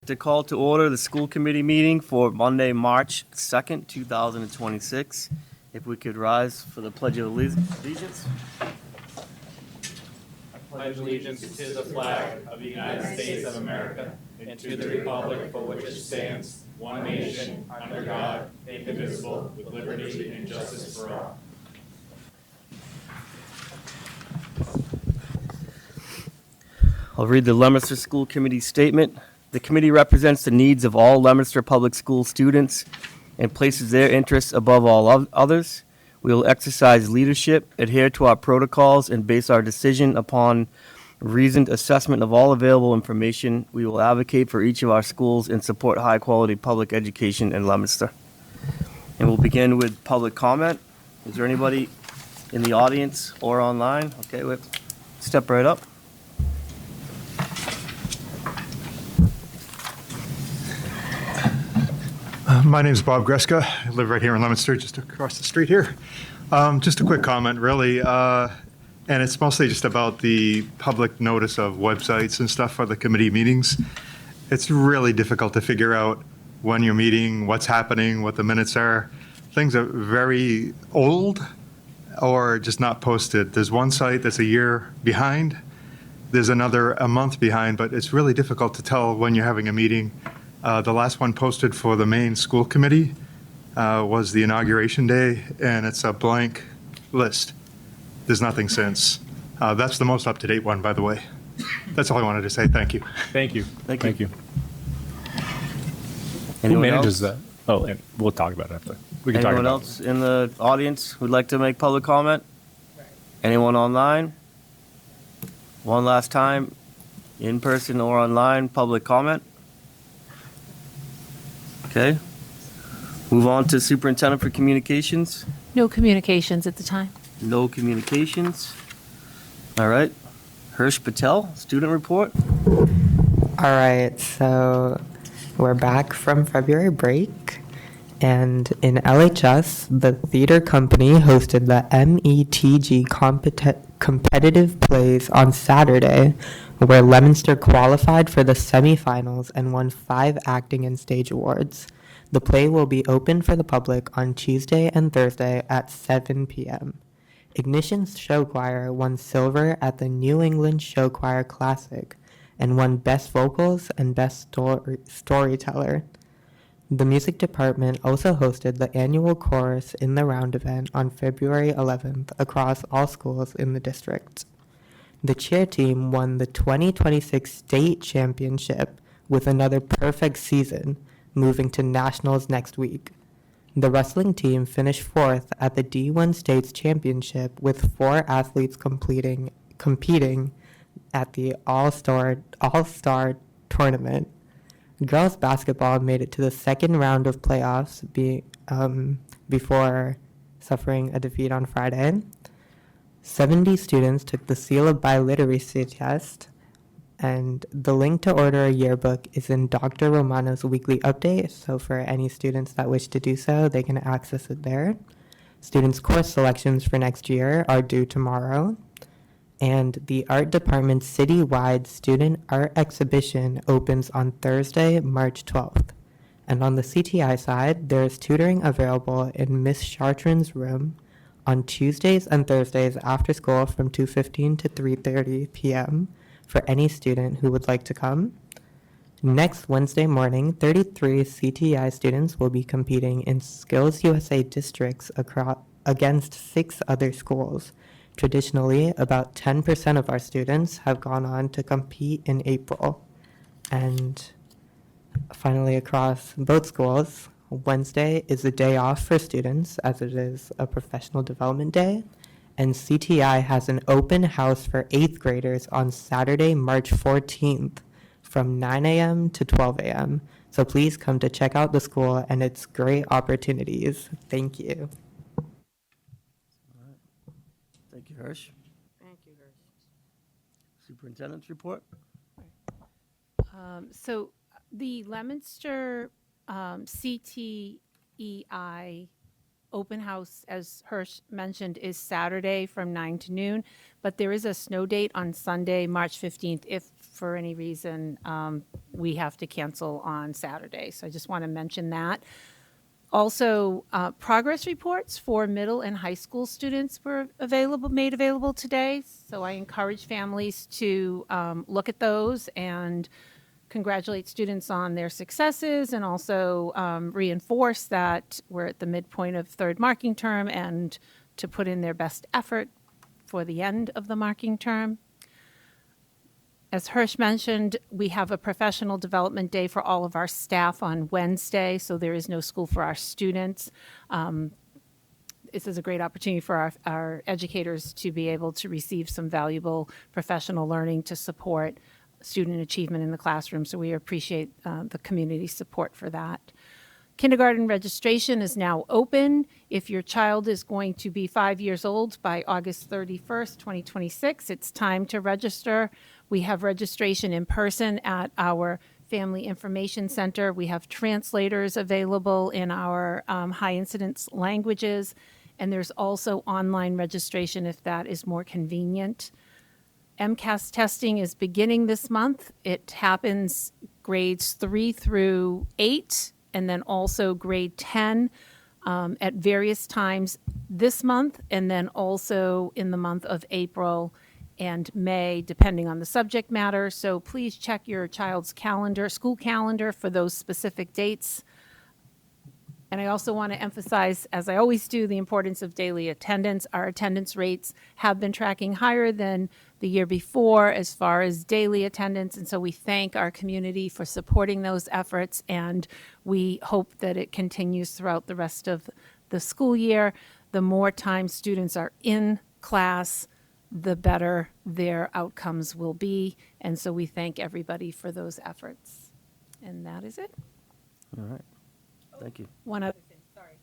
To call to order the school committee meeting for Monday, March 2nd, 2026. If we could rise for the Pledge of Allegiance. Pledge allegiance to the flag of the United States of America and to the republic for which it stands, one nation, under God, indivisible, with liberty and justice for all. I'll read the Leominster School Committee statement. The committee represents the needs of all Leominster Public School students and places their interests above all others. We will exercise leadership, adhere to our protocols, and base our decision upon reasoned assessment of all available information. We will advocate for each of our schools and support high-quality public education in Leominster. And we'll begin with public comment. Is there anybody in the audience or online? Okay, step right up. My name is Bob Greska. I live right here in Leominster, just across the street here. Just a quick comment, really, and it's mostly just about the public notice of websites and stuff for the committee meetings. It's really difficult to figure out when you're meeting, what's happening, what the minutes are. Things are very old or just not posted. There's one site that's a year behind. There's another a month behind, but it's really difficult to tell when you're having a meeting. The last one posted for the main school committee was the inauguration day, and it's a blank list. There's nothing since. That's the most up-to-date one, by the way. That's all I wanted to say. Thank you. Thank you. Thank you. Who Anyone manages else? that? Oh, and we'll talk about it after. We can Anyone talk about else in the audience who'd like to make public comment? Anyone online? One last time, in person or online, public comment? Okay. Move on to Superintendent for Communications. No communications at the time. No communications. All right. Hirsch Patel, student report. All right, so we're back from February break, and in LHS, the theater company hosted the METG competitive plays on Saturday, where Leominster qualified for the semifinals and won 5 acting and stage awards. The play will be open for the public on Tuesday and Thursday at 7 p.m. Ignition's show choir won silver at the New England Show Choir Classic and won Best Vocals and Best Storyteller. The music department also hosted the annual chorus in the round event on February 11th across all schools in the district. The cheer team won the 2026 state championship with another perfect season, moving to nationals next week. The wrestling team finished 4th at the D1 States Championship with 4 athletes competing at the All-Star tournament. Girls basketball made it to the second round of playoffs before suffering a defeat on Friday. 70 students took the Seal of Biliteracy test, and the link to order a yearbook is in Dr. Romano's weekly update, so for any students that wish to do so, they can access it there. Students' course selections for next year are due tomorrow, and the art department's citywide student art exhibition opens on Thursday, March 12th. And on the CTI side, there is tutoring available in Miss Chartrand's room on Tuesdays and Thursdays after school from 2:15 to 3:30 p.m. for any student who would like to come. Next Wednesday morning, 33 CTI students will be competing in Skills USA districts against 6 other schools. Traditionally, about 10% of our students have gone on to compete in April. And finally, across both schools, Wednesday is a day off for students as it is a professional development day. And CTI has an open house for 8th graders on Saturday, March 14th from 9 a.m. to 12 a.m. So please come to check out the school and its great opportunities. Thank you. Thank you, Hirsch. Thank you, Hirsch. Superintendent's report. So the Leominster CTEI open house, as Hirsch mentioned, is Saturday from 9 to noon, but there is a snow date on Sunday, March 15th, if for any reason we have to cancel on Saturday. So I just want to mention that. Also, progress reports for middle and high school students were made available today. So I encourage families to look at those and congratulate students on their successes, and also reinforce that we're at the midpoint of third marking term and to put in their best effort for the end of the marking term. As Hirsch mentioned, we have a professional development day for all of our staff on Wednesday, so there is no school for our students. This is a great opportunity for our educators to be able to receive some valuable professional learning to support student achievement in the classroom, so we appreciate the community support for that. Kindergarten registration is now open. If your child is going to be 5 years old by August 31st, 2026, it's time to register. We have registration in person at our Family Information Center. We have translators available in our high incidence languages, and there's also online registration if that is more convenient. MCAS testing is beginning this month. It happens grades 3 through 8, and then also grade 10 at various times this month, and then also in the month of April and May, depending on the subject matter. So please check your child's calendar, school calendar, for those specific dates. And I also want to emphasize, as I always do, the importance of daily attendance. Our attendance rates have been tracking higher than the year before as far as daily attendance, and so we thank our community for supporting those efforts, and we hope that it continues throughout the rest of the school year. The more time students are in class, the better their outcomes will be, and so we thank everybody for those efforts. And that is it. All right. Thank you. One other thing, sorry.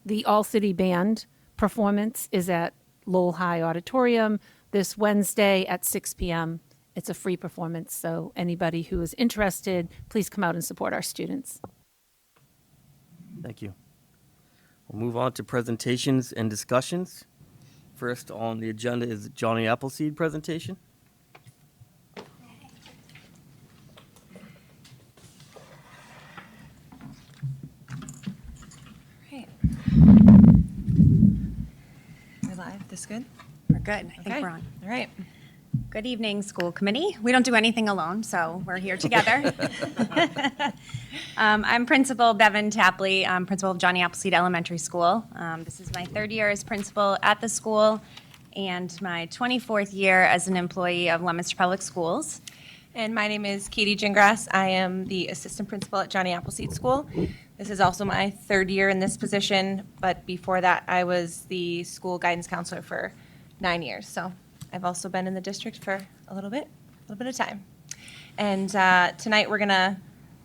The All-City Band performance is at Lowell High Auditorium this Wednesday at 6 p.m. It's a free performance, so anybody who is interested, please come out and support our students. Thank you. We'll move on to presentations and discussions. First on the agenda is the Johnny Appleseed presentation. Right. We're live. This good? We're good. I think Okay. we're on. All right. Good evening, school committee. We don't do anything alone, so we're here together. I'm Principal Bevan Tapley. I'm principal of Johnny Appleseed Elementary School. This is my third year as principal at the school and my 24th year as an employee of Leominster Public Schools. And my name is Katie Gingras. I am the assistant principal at Johnny Appleseed School. This is also my third year in this position, but before that, I was the school guidance counselor for 9 years. So I've also been in the district for a little bit of time. And tonight we're gonna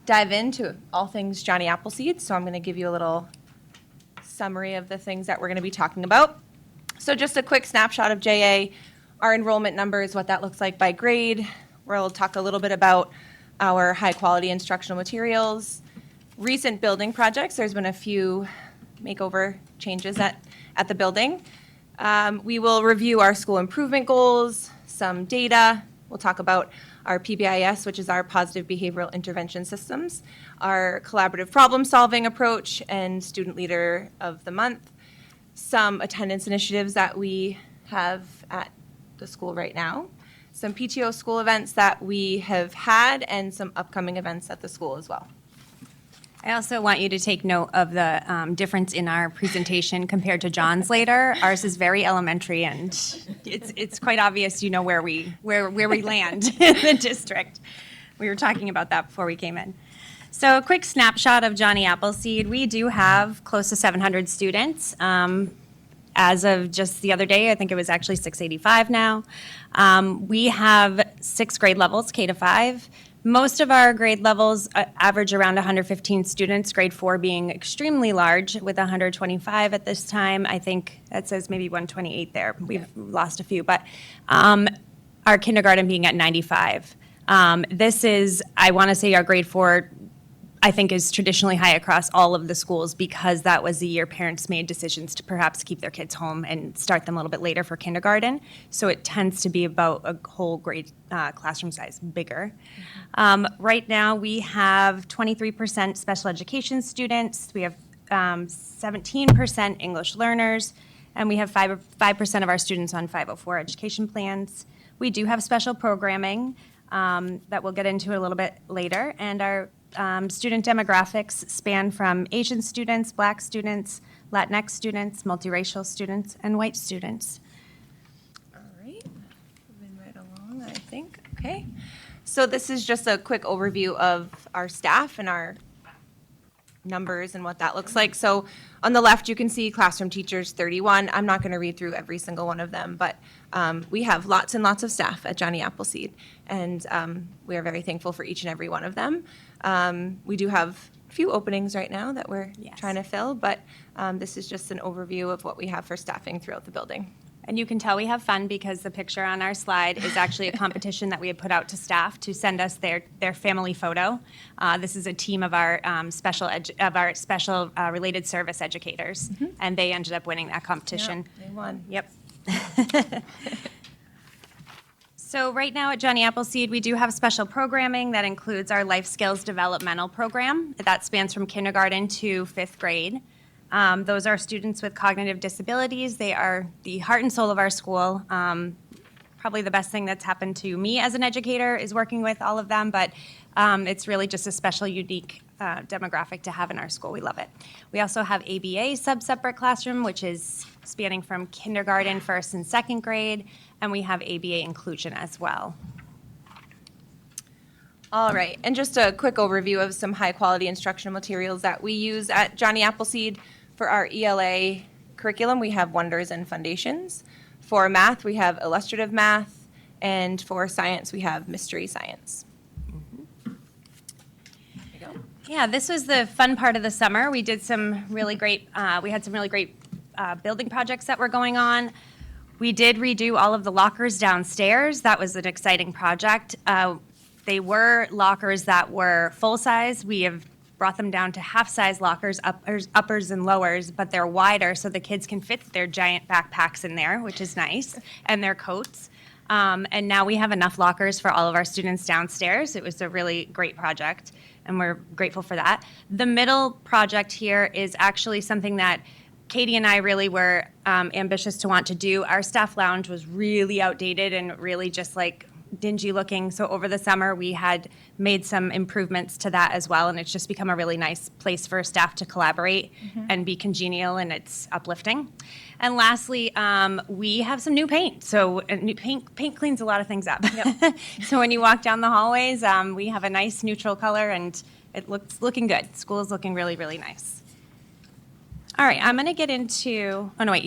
dive into all things Johnny Appleseed. So I'm gonna give you a little summary of the things that we're gonna be talking about. So just a quick snapshot of JA, our enrollment numbers, what that looks like by grade. We'll talk a little bit about our high-quality instructional materials, recent building projects. There's been a few makeover changes at the building. We will review our school improvement goals, some data. We'll talk about our PBIS, which is our positive behavioral intervention systems, our collaborative problem-solving approach, and student leader of the month. Some attendance initiatives that we have at the school right now, some PTO school events that we have had, and some upcoming events at the school as well. I also want you to take note of the difference in our presentation compared to John's later. Ours is very elementary, and it's quite obvious, you know, where we land in the district. We were talking about that before we came in. So a quick snapshot of Johnny Appleseed. We do have close to 700 students. As of just the other day, I think it was actually 685 now. We have 6 grade levels, K to 5. Most of our grade levels average around 115 students, grade 4 being extremely large with 125 at this time. I think that says maybe 128 there. We've lost a few, but our kindergarten being at 95. This is, I want to say, our grade 4 I think is traditionally high across all of the schools because that was the year parents made decisions to perhaps keep their kids home and start them a little bit later for kindergarten. So it tends to be about a whole grade classroom size bigger. Right now, we have 23% special education students. We have 17% English learners, and we have 5% of our students on 504 education plans. We do have special programming that we'll get into a little bit later, and our student demographics span from Asian students, Black students, Latinx students, multiracial students, and white students. All right, moving right along, I think. Okay. So this is just a quick overview of our staff and our numbers and what that looks like. So on the left, you can see classroom teachers, 31. I'm not going to read through every single one of them, but we have lots and lots of staff at Johnny Appleseed, and we are very thankful for each and every one of them. We do have a few openings right now that we're trying to fill, but this is just an overview of what we have for staffing throughout the building. And you can tell we have fun because the picture on our slide is actually a competition that we had put out to staff to send us their family photo. This is a team of our special related service educators, and they ended up winning that competition. Yep, they won. Yep. So right now at Johnny Appleseed, we do have special programming that includes our life skills developmental program. That spans from kindergarten to 5th grade. Those are students with cognitive disabilities. They are the heart and soul of our school. Probably the best thing that's happened to me as an educator is working with all of them, but it's really just a special, unique demographic to have in our school. We love it. We also have ABA sub-separate classroom, which is spanning from kindergarten, 1st and 2nd grade, and we have ABA inclusion as well. All right, and just a quick overview of some high-quality instructional materials that we use at Johnny Appleseed. For our ELA curriculum, we have Wonders and Foundations. For math, we have Illustrative Math, and for science, we have Mystery Science. There you go. Yeah, this was the fun part of the summer. We did some really great, we had some really great building projects that were going on. We did redo all of the lockers downstairs. That was an exciting project. They were lockers that were full-size. We have brought them down to half-size lockers, uppers and lowers, but they're wider so the kids can fit their giant backpacks in there, which is nice, and their coats. And now we have enough lockers for all of our students downstairs. It was a really great project, and we're grateful for that. The middle project here is actually something that Katie and I really were ambitious to want to do. Our staff lounge was really outdated and really just like dingy looking. So over the summer, we had made some improvements to that as well. And it's just become a really nice place for staff to collaborate and be congenial, and it's uplifting. And lastly, we have some new paint. So new paint cleans a lot of things up. Yep. So when you walk down the hallways, we have a nice neutral color, and it looking good. School is looking really, really nice. All right, I'm going to get into, oh no, wait,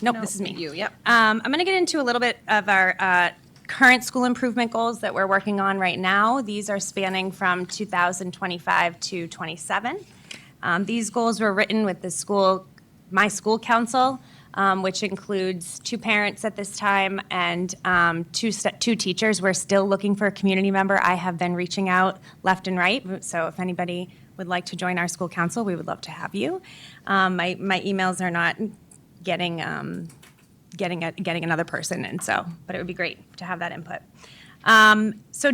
nope, this is me. You, yep. I'm going to get into a little bit of our current school improvement goals that we're working on right now. These are spanning from 2025 to 27. These goals were written with my school council, which includes 2 parents at this time and 2 teachers. We're still looking for a community member. I have been reaching out left and right, so if anybody would like to join our school council, we would love to have you. My emails are not getting another person, and so, but it would be great to have that input. So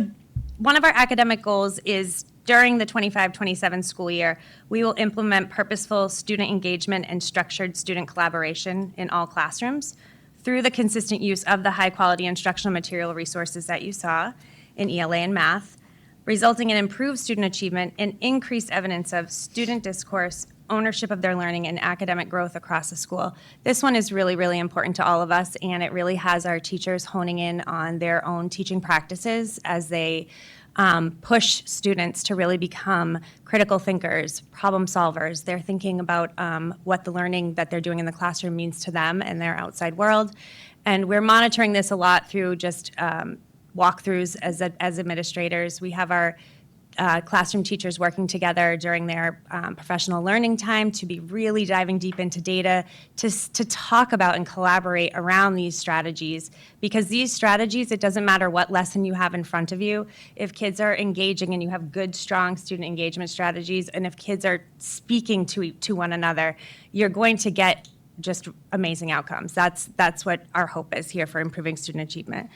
one of our academic goals is during the 25-27 school year, we will implement purposeful student engagement and structured student collaboration in all classrooms through the consistent use of the high-quality instructional material resources that you saw in ELA and math, resulting in improved student achievement and increased evidence of student discourse, ownership of their learning, and academic growth across the school. This one is really, really important to all of us, and it really has our teachers honing in on their own teaching practices as they push students to really become critical thinkers, problem solvers. They're thinking about what the learning that they're doing in the classroom means to them and their outside world. And we're monitoring this a lot through just walkthroughs as administrators. We have our classroom teachers working together during their professional learning time to be really diving deep into data to talk about and collaborate around these strategies. Because these strategies, it doesn't matter what lesson you have in front of you, if kids are engaging and you have good, strong student engagement strategies, and if kids are speaking to one another, you're going to get just amazing outcomes. That's what our hope is here for improving student achievement.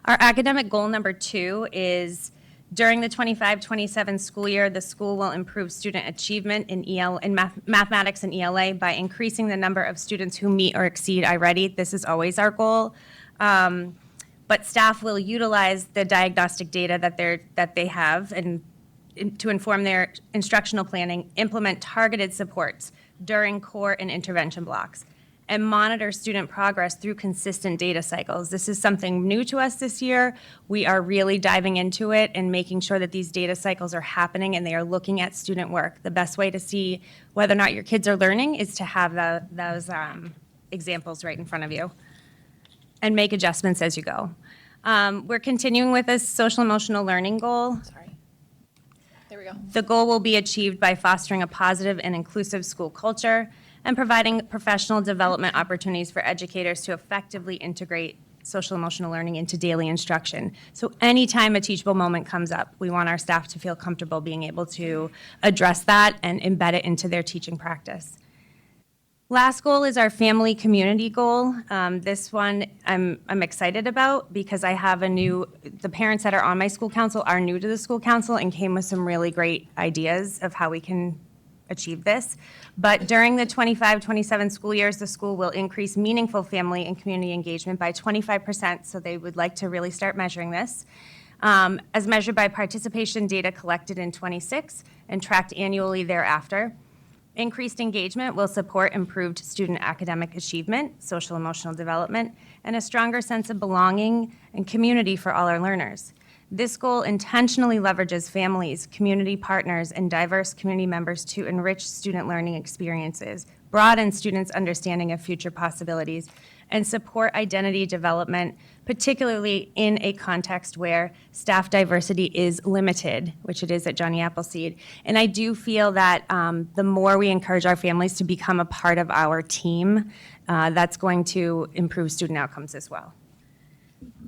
Our academic goal number 2 is during the 25-27 school year, the school will improve student achievement in mathematics and ELA by increasing the number of students who meet or exceed iReady. This is always our goal. But staff will utilize the diagnostic data that they have and to inform their instructional planning, implement targeted supports during core and intervention blocks, and monitor student progress through consistent data cycles. This is something new to us this year. We are really diving into it and making sure that these data cycles are happening and they are looking at student work. The best way to see whether or not your kids are learning is to have those examples right in front of you and make adjustments as you go. We're continuing with this social emotional learning goal. Sorry. There we go. The goal will be achieved by fostering a positive and inclusive school culture and providing professional development opportunities for educators to effectively integrate social emotional learning into daily instruction. So anytime a teachable moment comes up, we want our staff to feel comfortable being able to address that and embed it into their teaching practice. Last goal is our family community goal. This one I'm excited about because I have the parents that are on my school council are new to the school council and came with some really great ideas of how we can achieve this. But during the 25-27 school years, the school will increase meaningful family and community engagement by 25%, so they would like to really start measuring this, as measured by participation data collected in 26 and tracked annually thereafter. Increased engagement will support improved student academic achievement, social emotional development, and a stronger sense of belonging and community for all our learners. This goal intentionally leverages families, community partners, and diverse community members to enrich student learning experiences, broaden students' understanding of future possibilities, and support identity development, particularly in a context where staff diversity is limited, which it is at Johnny Appleseed. And I do feel that the more we encourage our families to become a part of our team, that's going to improve student outcomes as well.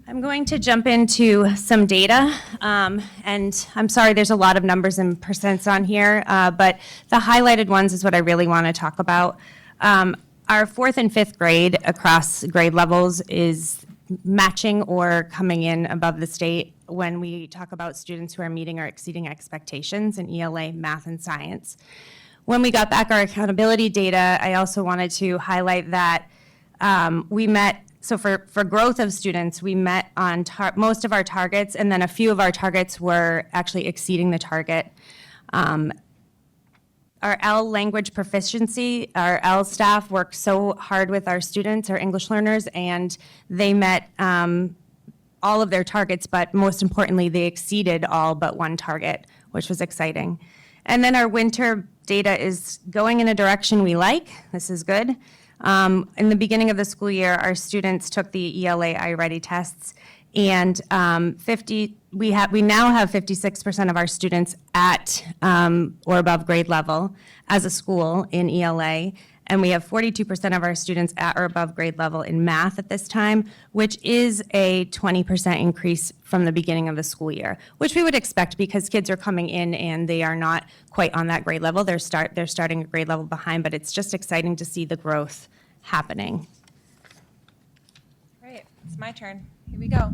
I'm going to jump into some data, and I'm sorry there's a lot of numbers and percents on here, but the highlighted ones is what I really want to talk about. Our 4th and 5th grade across grade levels is matching or coming in above the state when we talk about students who are meeting or exceeding expectations in ELA, math, and science. When we got back our accountability data, I also wanted to highlight that we met. So for growth of students, we met on most of our targets, and then a few of our targets were actually exceeding the target. Our L language proficiency, our L staff worked so hard with our students, our English learners, and they met all of their targets, but most importantly, they exceeded all but one target, which was exciting. And then our winter data is going in a direction we like. This is good. In the beginning of the school year, our students took the ELA iReady tests, and we now have 56% of our students at or above grade level as a school in ELA, and we have 42% of our students at or above grade level in math at this time, which is a 20% increase from the beginning of the school year, which we would expect because kids are coming in and they are not quite on that grade level. They're starting a grade level behind, but it's just exciting to see the growth happening. Great, it's my turn. Here we go.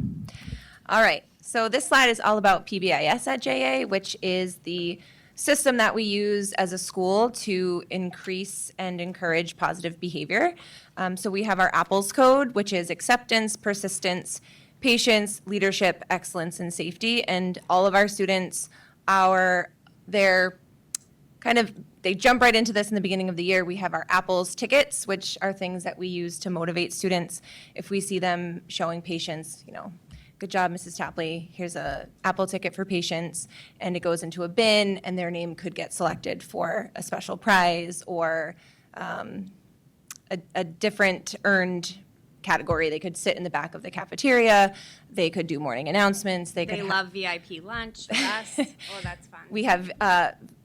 All right, so this slide is all about PBIS at JA, which is the system that we use as a school to increase and encourage positive behavior. So we have our APPLES code, which is acceptance, persistence, patience, leadership, excellence, and safety. And all of our students they jump right into this in the beginning of the year. We have our APPLES tickets, which are things that we use to motivate students. If we see them showing patience, good job, Mrs. Tapley, here's a Apple ticket for patience, and it goes into a bin, and their name could get selected for a special prize or a different earned category. They could sit in the back of the cafeteria. They could do morning announcements. They They could love VIP lunch with us. Oh, that's fun. we have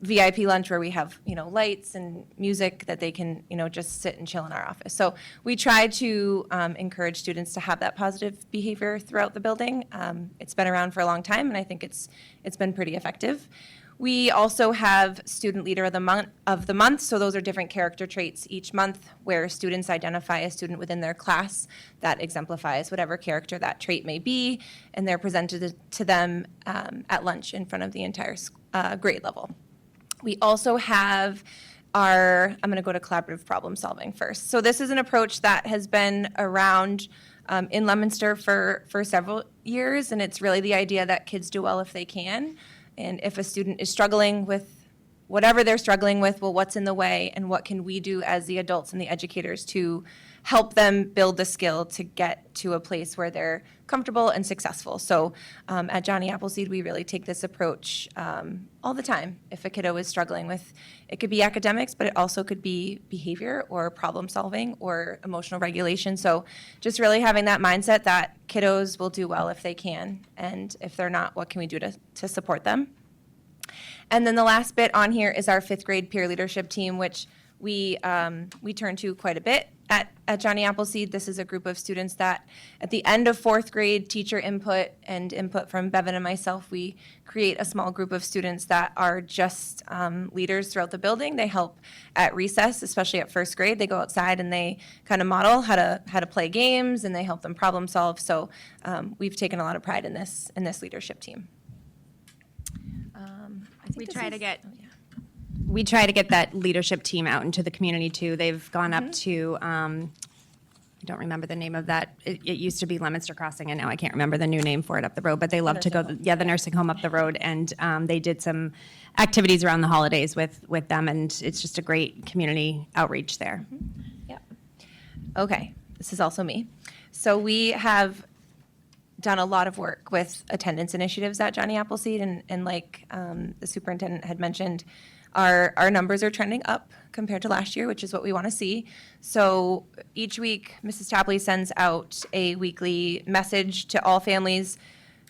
VIP lunch where we have, lights and music that they can, just sit and chill in our office. So we try to encourage students to have that positive behavior throughout the building. It's been around for a long time, and I think it's been pretty effective. We also have Student Leader of the Month, so those are different character traits each month where students identify a student within their class that exemplifies whatever character that trait may be, and they're presented to them at lunch in front of the entire grade level. We also have I'm going to go to collaborative problem solving first. So this is an approach that has been around in Leominster for several years, and it's really the idea that kids do well if they can. And if a student is struggling with whatever they're struggling with, well, what's in the way, and what can we do as the adults and the educators to help them build the skill to get to a place where they're comfortable and successful. So at Johnny Appleseed, we really take this approach all the time. If a kiddo is struggling with, it could be academics, but it also could be behavior or problem solving or emotional regulation. So just really having that mindset that kiddos will do well if they can, and if they're not, what can we do to support them? And then the last bit on here is our 5th grade peer leadership team, which we turn to quite a bit at Johnny Appleseed. This is a group of students that at the end of 4th grade, teacher input and input from Bevan and myself, we create a small group of students that are just leaders throughout the building. They help at recess, especially at 1st grade. They go outside and they kind of model how to play games, and they help them problem solve. So we've taken a lot of pride in this leadership team. I think We this try to is- get- oh, yeah. We try to get that leadership team out into the community too. They've gone up to, I don't remember the name of that. It used to be Leominster Crossing, and now I can't remember the new name for it up the road, but they love to go, the nursing home up the road. And they did some activities around the holidays with them, and it's just a great community outreach there. Yeah. Okay, this is also me. So we have done a lot of work with attendance initiatives at Johnny Appleseed, and like the superintendent had mentioned, our numbers are trending up compared to last year, which is what we want to see. So each week, Mrs. Tapley sends out a weekly message to all families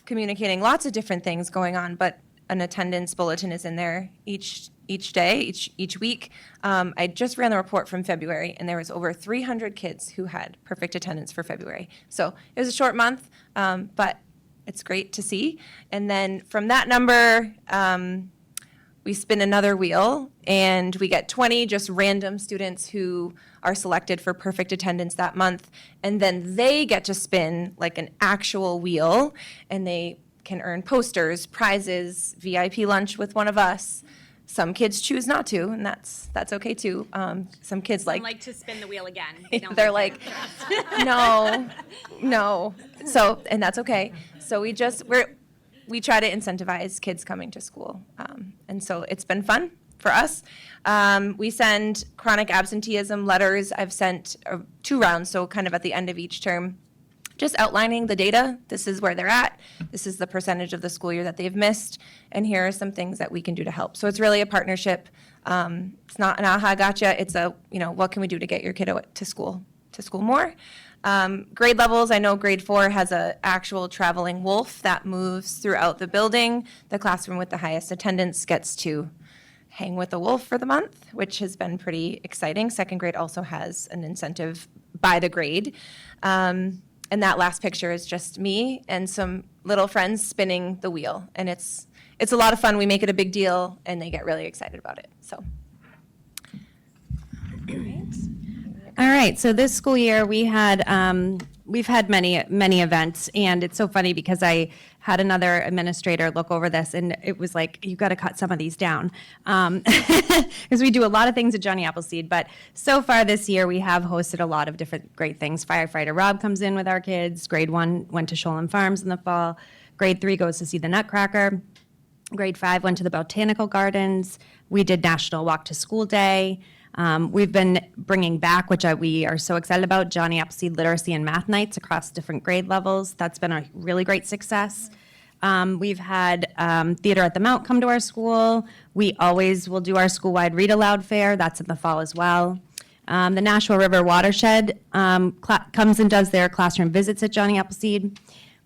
communicating lots of different things going on, but an attendance bulletin is in there each day, each week. I just ran the report from February, and there was over 300 kids who had perfect attendance for February. So it was a short month, but it's great to see. And then from that number, we spin another wheel, and we get 20 just random students who are selected for perfect attendance that month. And then they get to spin like an actual wheel, and they can earn posters, prizes, VIP lunch with one of us. Some kids choose not to, and that's okay too. Some kids I'd like to spin the wheel again. They don't they're like like, no. So, and that's okay. So we try to incentivize kids coming to school. And so it's been fun for us. We send chronic absenteeism letters. I've sent 2 rounds, so kind of at the end of each term, just outlining the data. This is where they're at. This is the percentage of the school year that they've missed. And here are some things that we can do to help. So it's really a partnership. It's not an aha gotcha. It's a, what can we do to get your kiddo to school more? Grade levels, I know grade 4 has an actual traveling wolf that moves throughout the building. The classroom with the highest attendance gets to hang with the wolf for the month, which has been pretty exciting. 2nd grade also has an incentive by the grade. And that last picture is just me and some little friends spinning the wheel. And it's a lot of fun. We make it a big deal, and they get really excited about it. So. All right, so this school year, we've had many events, and it's so funny because I had another administrator look over this, and it was like, you've got to cut some of these down. Because we do a lot of things at Johnny Appleseed, but so far this year, we have hosted a lot of different great things. Firefighter Rob comes in with our kids. Grade 1 went to Shoalham Farms in the fall. Grade 3 goes to see the Nutcracker. Grade 5 went to the Botanical Gardens. We did National Walk to School Day. We've been bringing back, which we are so excited about, Johnny Appleseed Literacy and Math Nights across different grade levels. That's been a really great success. We've had Theater at the Mount come to our school. We always will do our school-wide read-aloud fair. That's in the fall as well. The Nashua River Watershed comes and does their classroom visits at Johnny Appleseed.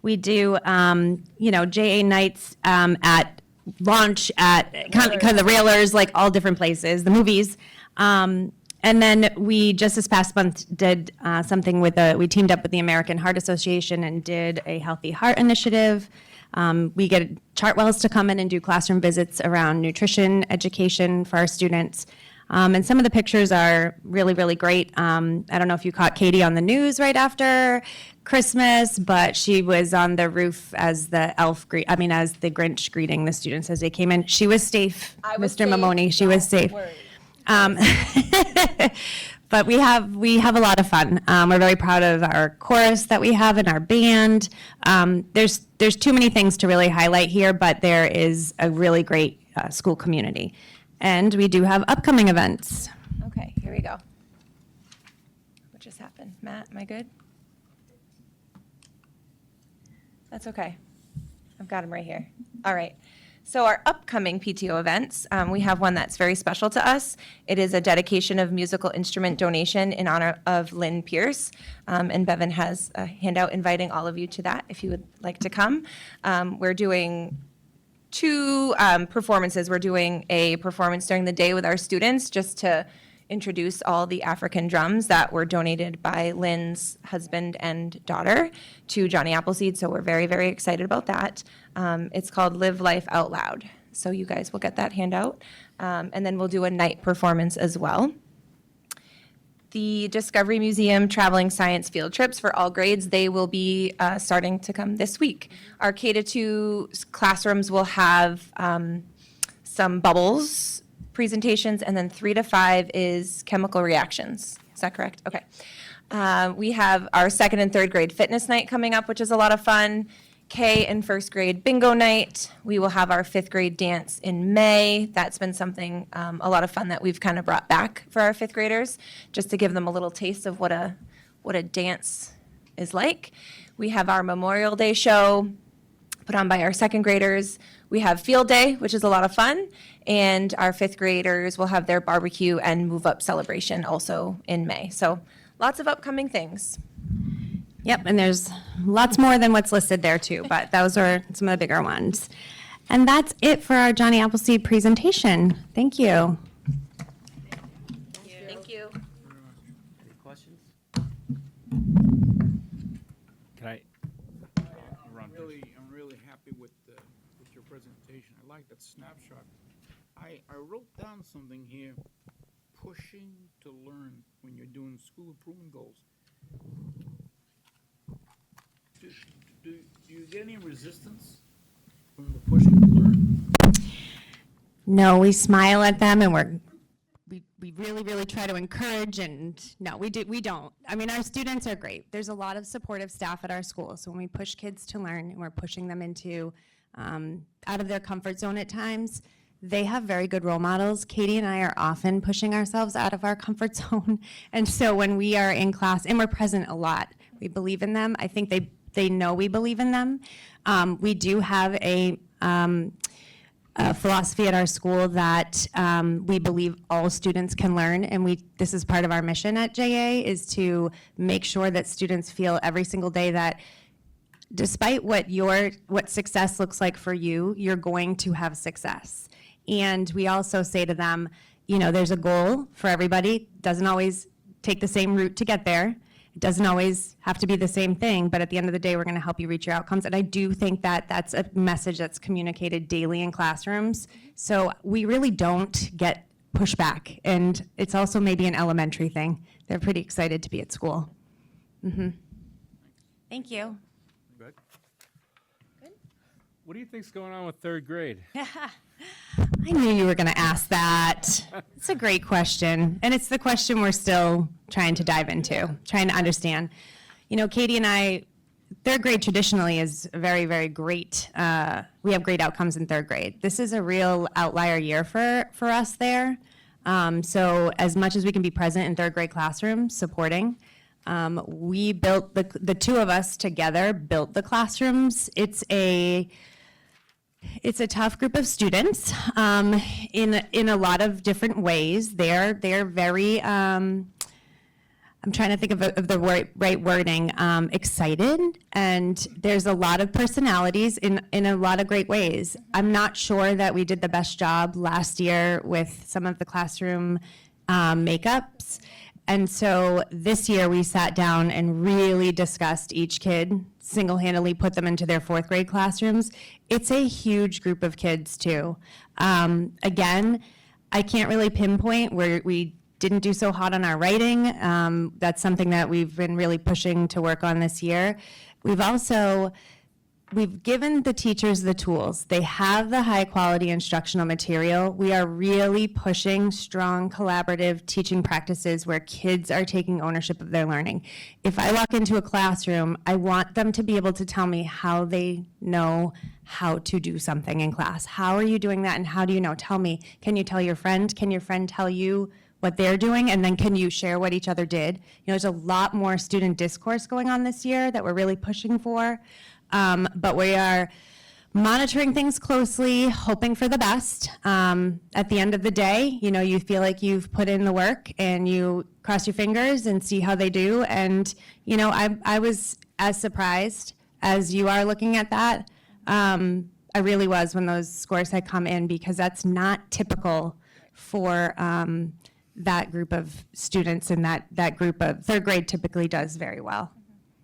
We do, JA nights at launch, at kind of the Railers, like all different places, the movies. And then we just this past month did something we teamed up with the American Heart Association and did a Healthy Heart Initiative. We get Chartwells to come in and do classroom visits around nutrition education for our students. And some of the pictures are really, really great. I don't know if you caught Katie on the news right after Christmas, but she was on the roof as the as the Grinch greeting the students as they came in. She was safe, Mr. Mamoni. She was safe. But we have a lot of fun. We're very proud of our chorus that we have in our band. There's too many things to really highlight here, but there is a really great school community. And we do have upcoming events. Okay, here we go. What just happened? Matt, am I good? That's okay. I've got him right here. All right. So our upcoming PTO events, we have one that's very special to us. It is a dedication of musical instrument donation in honor of Lynn Pierce. And Bevan has a handout inviting all of you to that if you would like to come. We're doing two performances. We're doing a performance during the day with our students just to introduce all the African drums that were donated by Lynn's husband and daughter to Johnny Appleseed. So we're very, very excited about that. It's called Live Life Out Loud. So you guys will get that handout. And then we'll do a night performance as well. The Discovery Museum traveling science field trips for all grades, they will be starting to come this week. Our K-2 classrooms will have some bubbles presentations, and then 3 to 5 is chemical reactions. Is that correct? Okay. We have our 2nd and 3rd grade fitness night coming up, which is a lot of fun. K and 1st grade bingo night. We will have our 5th grade dance in May. That's been something, a lot of fun that we've kind of brought back for our 5th graders, just to give them a little taste of what a dance is like. We have our Memorial Day show put on by our 2nd graders. We have field day, which is a lot of fun, and our 5th graders will have their barbecue and move up celebration also in May. So lots of upcoming things. Yep, and there's lots more than what's listed there too, but those are some of the bigger ones. And that's it for our Johnny Appleseed presentation. Thank you. Thank you. Any questions? Can I? I'm really happy with your presentation. I like that snapshot. I wrote down something here, pushing to learn when you're doing school improvement goals. Do you get any resistance from the pushing to learn? No, we smile at them and we really, really try to encourage, and no, we don't. I mean, our students are great. There's a lot of supportive staff at our school, so when we push kids to learn and we're pushing them into out of their comfort zone at times, they have very good role models. Katie and I are often pushing ourselves out of our comfort zone, and so when we are in class, and we're present a lot, we believe in them. I think they know we believe in them. We do have a philosophy at our school that we believe all students can learn, and this is part of our mission at JA, is to make sure that students feel every single day that despite what success looks like for you, you're going to have success. And we also say to them, there's a goal for everybody. Doesn't always take the same route to get there. It doesn't always have to be the same thing, but at the end of the day, we're going to help you reach your outcomes. And I do think that that's a message that's communicated daily in classrooms. So we really don't get pushback. And it's also maybe an elementary thing. They're pretty excited to be at school. Mm-hmm. Thank you. Good. What do you think's going on with 3rd grade? I knew you were going to ask that. It's a great question. And it's the question we're still trying to dive into, trying to understand. Katie and I, 3rd grade traditionally is very, very great. We have great outcomes in 3rd grade. This is a real outlier year for us there. So as much as we can be present in 3rd grade classrooms, supporting, we built, the two of us together built the classrooms. It's a tough group of students in a lot of different ways. They're very I'm trying to think of the right wording, excited, and there's a lot of personalities in a lot of great ways. I'm not sure that we did the best job last year with some of the classroom makeups. And so this year we sat down and really discussed each kid, single-handedly put them into their 4th grade classrooms. It's a huge group of kids too. Again, I can't really pinpoint where we didn't do so hot on our writing. That's something that we've been really pushing to work on this year. We've given the teachers the tools. They have the high quality instructional material. We are really pushing strong collaborative teaching practices where kids are taking ownership of their learning. If I walk into a classroom, I want them to be able to tell me how they know how to do something in class. How are you doing that and how do you know? Tell me. Can you tell your friend? Can your friend tell you what they're doing, and then can you share what each other did? There's a lot more student discourse going on this year that we're really pushing for. But we are monitoring things closely, hoping for the best. At the end of the day, you feel like you've put in the work and you cross your fingers and see how they do. And, I was as surprised as you are looking at that. I really was when those scores had come in, because that's not typical for that group of students, and that group of 3rd grade typically does very well.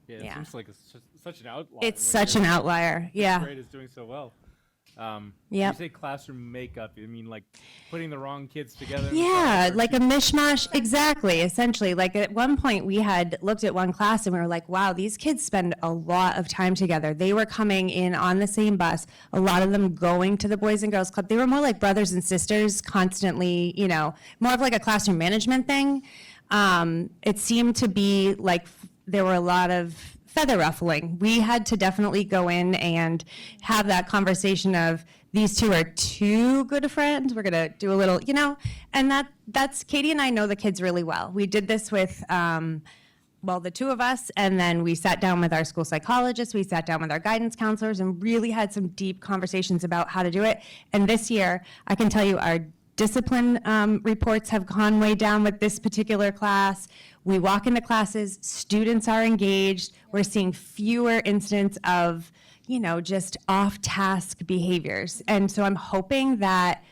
Yeah, it Yeah. seems like it's such an outlier. It's when such an your outlier, yeah. Grade is doing so well. When Yep. You say classroom makeup, you mean like putting the wrong kids together? in Yeah, class, or like a mishmash, exactly, essentially. Like at one point, we had looked at one class and we were like, wow, these kids spend a lot of time together. They were coming in on the same bus, a lot of them going to the Boys and Girls Club. They were more like brothers and sisters, constantly, more of like a classroom management thing. It seemed to be like there were a lot of feather ruffling. We had to definitely go in and have that conversation of, these two are too good of friends. We're gonna do a little, and that's Katie and I know the kids really well. We did this with, the 2 of us, and then we sat down with our school psychologists, we sat down with our guidance counselors, and really had some deep conversations about how to do it. And this year, I can tell you our discipline reports have gone way down with this particular class. We walk into classes, students are engaged. We're seeing fewer incidents of, just off-task behaviors. And so I'm hoping that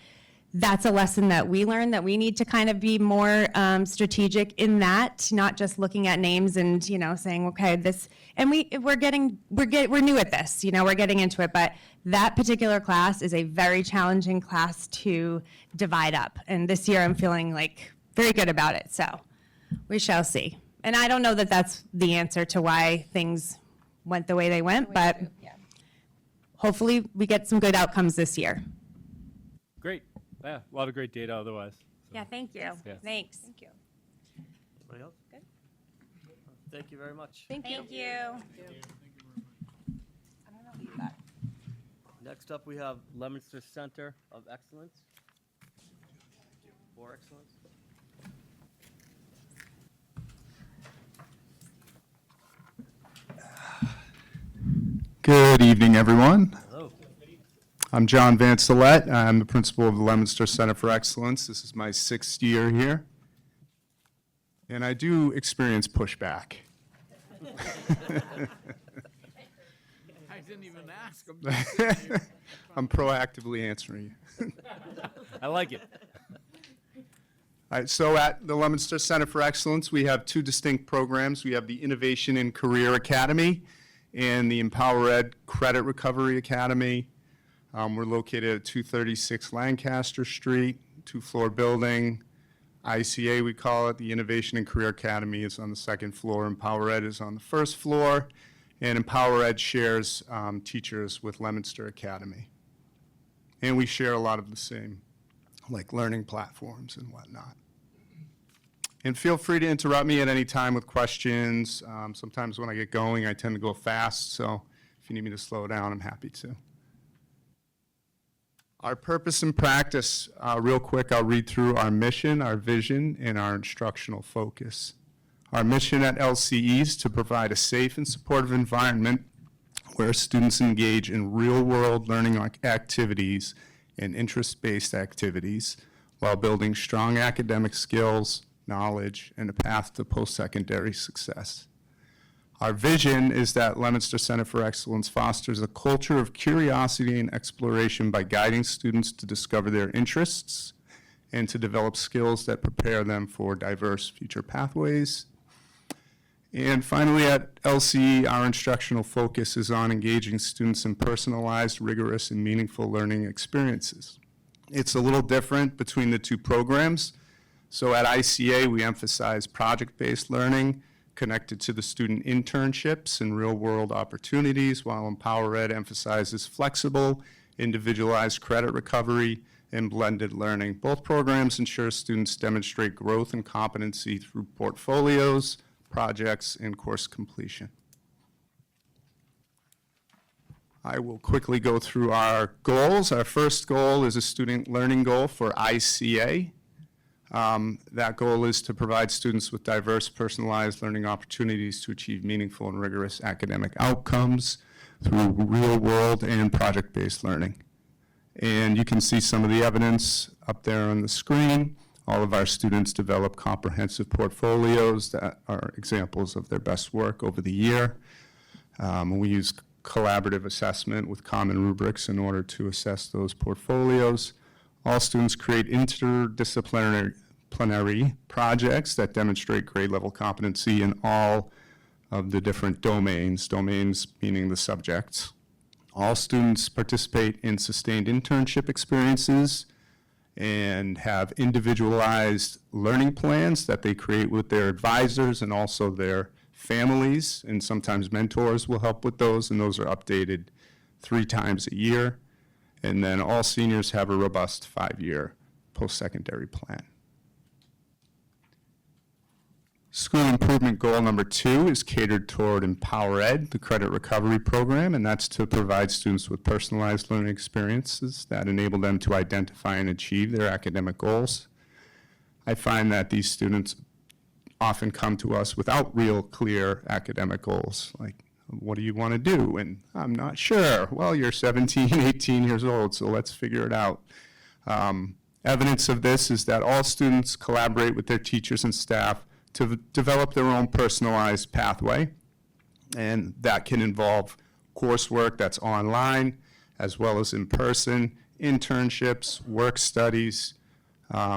that's a lesson that we learned, that we need to kind of be more strategic in that, not just looking at names and, saying, okay, this, and we're new at this, we're getting into it, but that particular class is a very challenging class to divide up. And this year I'm feeling like very good about it, so we shall see. And I don't know that that's the answer to why things went the way they went, but hopefully we get some good outcomes this year. Great. Yeah, a lot of great data otherwise. So, Yeah, thank you. Yeah. Thanks. Thank you. Anybody else? Good. Thank you very much. Thank you. Next up, we have Leominster Center of Excellence. For Excellence. Good evening, everyone. Hello. I'm John Vancelette. I'm the principal of the Leominster Center for Excellence. This is my 6th year here. And I do experience pushback. I didn't even ask him. I'm proactively answering you. I like it. All right, so at the Leominster Center for Excellence, we have 2 distinct programs. We have the Innovation and Career Academy and the Empower Ed Credit Recovery Academy. We're located at 236 Lancaster Street, 2-floor building. ICA, we call it. The Innovation and Career Academy is on the 2nd floor. Empower Ed is on the 1st floor. And Empower Ed shares teachers with Leominster Academy. And we share a lot of the same, like learning platforms and whatnot. And feel free to interrupt me at any time with questions. Sometimes when I get going, I tend to go fast, so if you need me to slow down, I'm happy to. Our purpose and practice, real quick, I'll read through our mission, our vision, and our instructional focus. Our mission at LCE is to provide a safe and supportive environment where students engage in real-world learning activities and interest-based activities while building strong academic skills, knowledge, and a path to post-secondary success. Our vision is that Leominster Center for Excellence fosters a culture of curiosity and exploration by guiding students to discover their interests and to develop skills that prepare them for diverse future pathways. And finally, at LCE, our instructional focus is on engaging students in personalized, rigorous, and meaningful learning experiences. It's a little different between the two programs. So at ICA, we emphasize project-based learning connected to the student internships and real-world opportunities, while Empower Ed emphasizes flexible, individualized credit recovery and blended learning. Both programs ensure students demonstrate growth and competency through portfolios, projects, and course completion. I will quickly go through our goals. Our first goal is a student learning goal for ICA. That goal is to provide students with diverse, personalized learning opportunities to achieve meaningful and rigorous academic outcomes through real-world and project-based learning. And you can see some of the evidence up there on the screen. All of our students develop comprehensive portfolios that are examples of their best work over the year. We use collaborative assessment with common rubrics in order to assess those portfolios. All students create interdisciplinary projects that demonstrate grade level competency in all of the different domains meaning the subjects. All students participate in sustained internship experiences and have individualized learning plans that they create with their advisors and also their families, and sometimes mentors will help with those, and those are updated 3 times a year. And then all seniors have a robust 5-year post-secondary plan. School improvement goal number 2 is catered toward Empower Ed, the credit recovery program, and that's to provide students with personalized learning experiences that enable them to identify and achieve their academic goals. I find that these students often come to us without real clear academic goals, like, what do you want to do? And I'm not sure. Well, you're 17, 18 years old, so let's figure it out. Evidence of this is that all students collaborate with their teachers and staff to develop their own personalized pathway, and that can involve coursework that's online as well as in person, internships, work studies.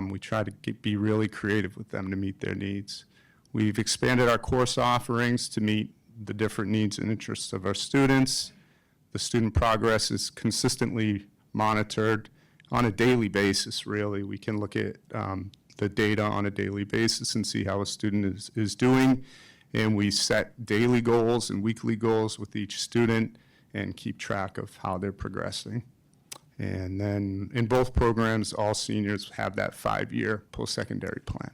We try to be really creative with them to meet their needs. We've expanded our course offerings to meet the different needs and interests of our students. The student progress is consistently monitored on a daily basis, really. We can look at the data on a daily basis and see how a student is doing. And we set daily goals and weekly goals with each student and keep track of how they're progressing. And then in both programs, all seniors have that 5-year post-secondary plan.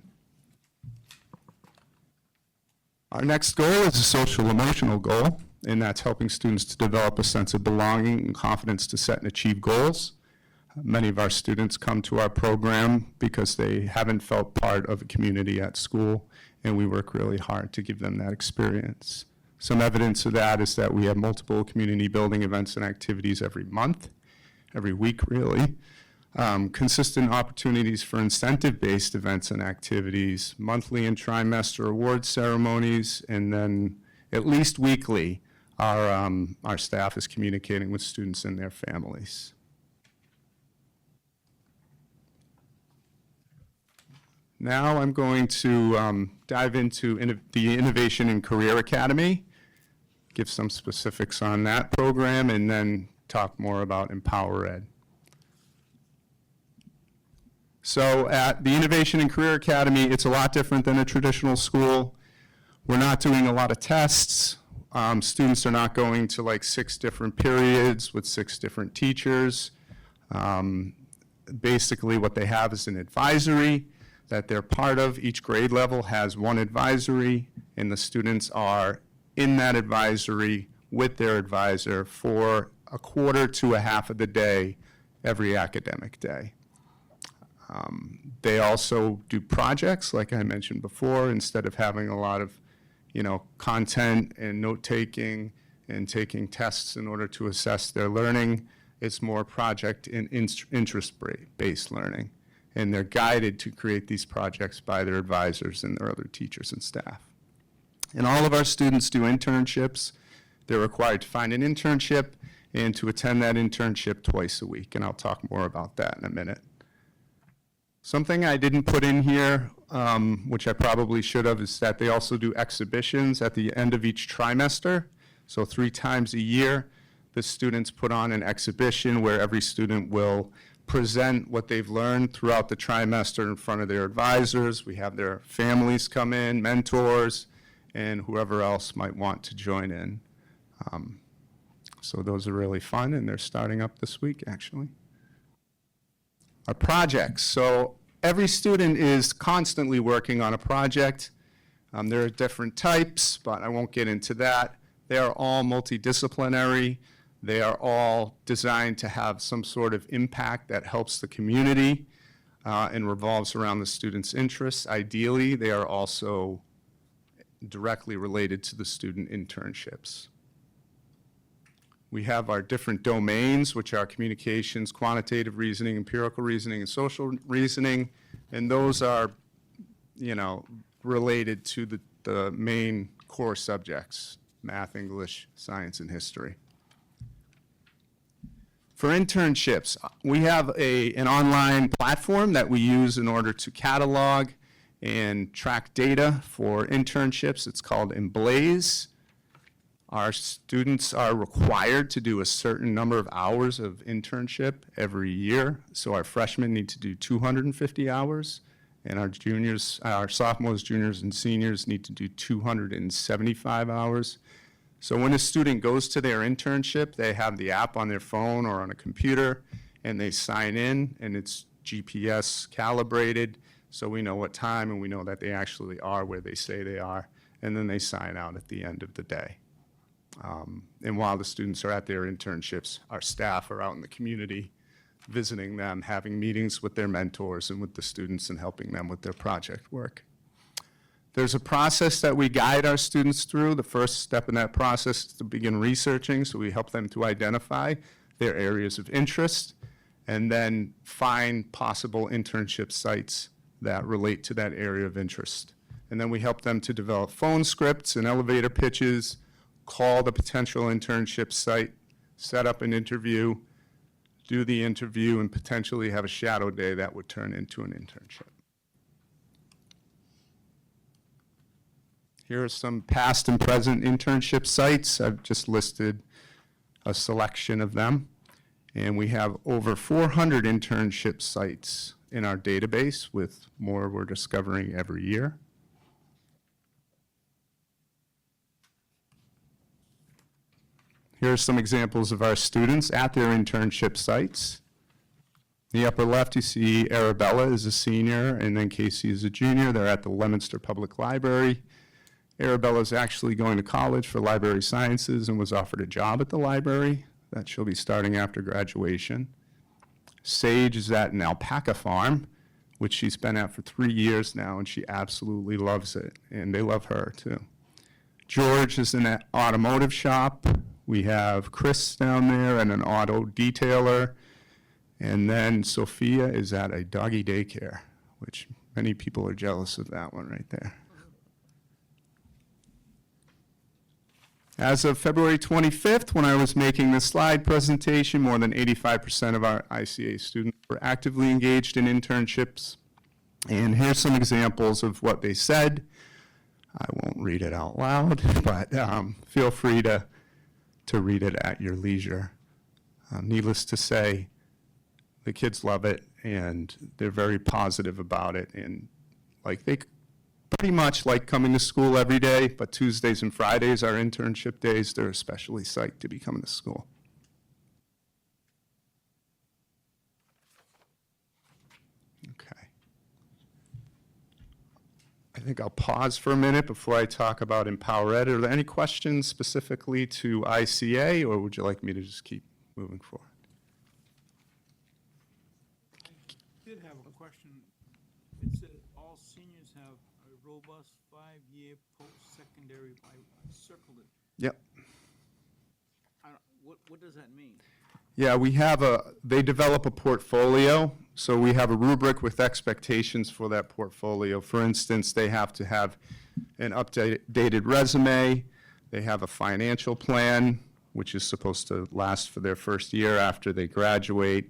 Our next goal is a social emotional goal, and that's helping students to develop a sense of belonging and confidence to set and achieve goals. Many of our students come to our program because they haven't felt part of a community at school, and we work really hard to give them that experience. Some evidence of that is that we have multiple community building events and activities every month, every week really. Consistent opportunities for incentive-based events and activities, monthly and trimester award ceremonies, and then at least weekly, our staff is communicating with students and their families. Now I'm going to dive into the Innovation and Career Academy, give some specifics on that program, and then talk more about Empower Ed. So at the Innovation and Career Academy, it's a lot different than a traditional school. We're not doing a lot of tests. Students are not going to like 6 different periods with 6 different teachers. Basically what they have is an advisory that they're part of. Each grade level has one advisory, and the students are in that advisory with their advisor for a quarter to a half of the day every academic day. They also do projects, like I mentioned before, instead of having a lot of, content and note-taking and taking tests in order to assess their learning. It's more project and interest-based learning. and they're guided to create these projects by their advisors and their other teachers and staff. And all of our students do internships. They're required to find an internship and to attend that internship twice a week, and I'll talk more about that in a minute. Something I didn't put in here, which I probably should have, is that they also do exhibitions at the end of each trimester. So 3 times a year, the students put on an exhibition where every student will present what they've learned throughout the trimester in front of their advisors. We have their families come in, mentors, and whoever else might want to join in. So those are really fun, and they're starting up this week, actually. Our projects. So every student is constantly working on a project. There are different types, but I won't get into that. They are all multidisciplinary. They are all designed to have some sort of impact that helps the community and revolves around the students' interests. Ideally, they are also directly related to the student internships. We have our different domains, which are communications, quantitative reasoning, empirical reasoning, and social reasoning. And those are, related to the main core subjects, math, English, science, and history. For internships, we have an online platform that we use in order to catalog and track data for internships. It's called Emblaze. Our students are required to do a certain number of hours of internship every year. So our freshmen need to do 250 hours, and our sophomores, juniors, and seniors need to do 275 hours. So when a student goes to their internship, they have the app on their phone or on a computer, and they sign in, and it's GPS calibrated, so we know what time, and we know that they actually are where they say they are, and then they sign out at the end of the day. And while the students are at their internships, our staff are out in the community visiting them, having meetings with their mentors and with the students and helping them with their project work. There's a process that we guide our students through. The first step in that process is to begin researching, so we help them to identify their areas of interest and then find possible internship sites that relate to that area of interest. And then we help them to develop phone scripts and elevator pitches, call the potential internship site, set up an interview, do the interview, and potentially have a shadow day that would turn into an internship. Here are some past and present internship sites. I've just listed a selection of them. And we have over 400 internship sites in our database, with more we're discovering every year. Here are some examples of our students at their internship sites. In the upper left, you see Arabella is a senior, and then Casey is a junior. They're at the Leominster Public Library. Arabella is actually going to college for library sciences and was offered a job at the library that she'll be starting after graduation. Sage is at an alpaca farm, which she's been at for 3 years now, and she absolutely loves it, and they love her too. George is in an automotive shop. We have Chris down there and an auto detailer. And then Sophia is at a doggy daycare, which many people are jealous of that one right there. As of February 25th, when I was making this slide presentation, more than 85% of our ICA students were actively engaged in internships. And here's some examples of what they said. I won't read it out loud, but feel free to read it at your leisure. Needless to say, the kids love it, and they're very positive about it. And they pretty much like coming to school every day, but Tuesdays and Fridays are internship days. They're especially psyched to be coming to school. Okay. I think I'll pause for a minute before I talk about Empower Ed. Are there any questions specifically to ICA, or would you like me to just keep moving forward? I did have a question. It said all seniors have a robust 5-year post-secondary. I circled it. Yep. What does that mean? Yeah, they develop a portfolio. So we have a rubric with expectations for that portfolio. For instance, they have to have an updated resume, they have a financial plan, which is supposed to last for their first year after they graduate.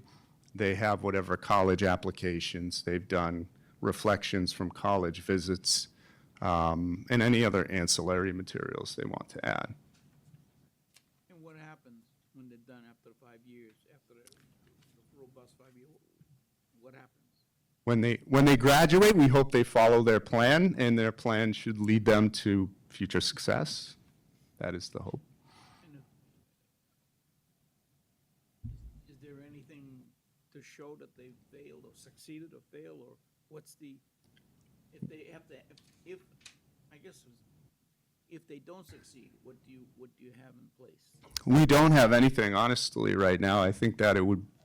They have whatever college applications they've done, reflections from college visits, and any other ancillary materials they want to add. And what happens when they're done after 5 years, after the robust 5 year, what happens? When they graduate, we hope they follow their plan, and their plan should lead them to future success. That is the hope. And is there anything to show that they failed or succeeded or failed, or what's the, if they have to, if I guess, if they don't succeed, what do you have in place? We don't have anything, honestly, right now. I think that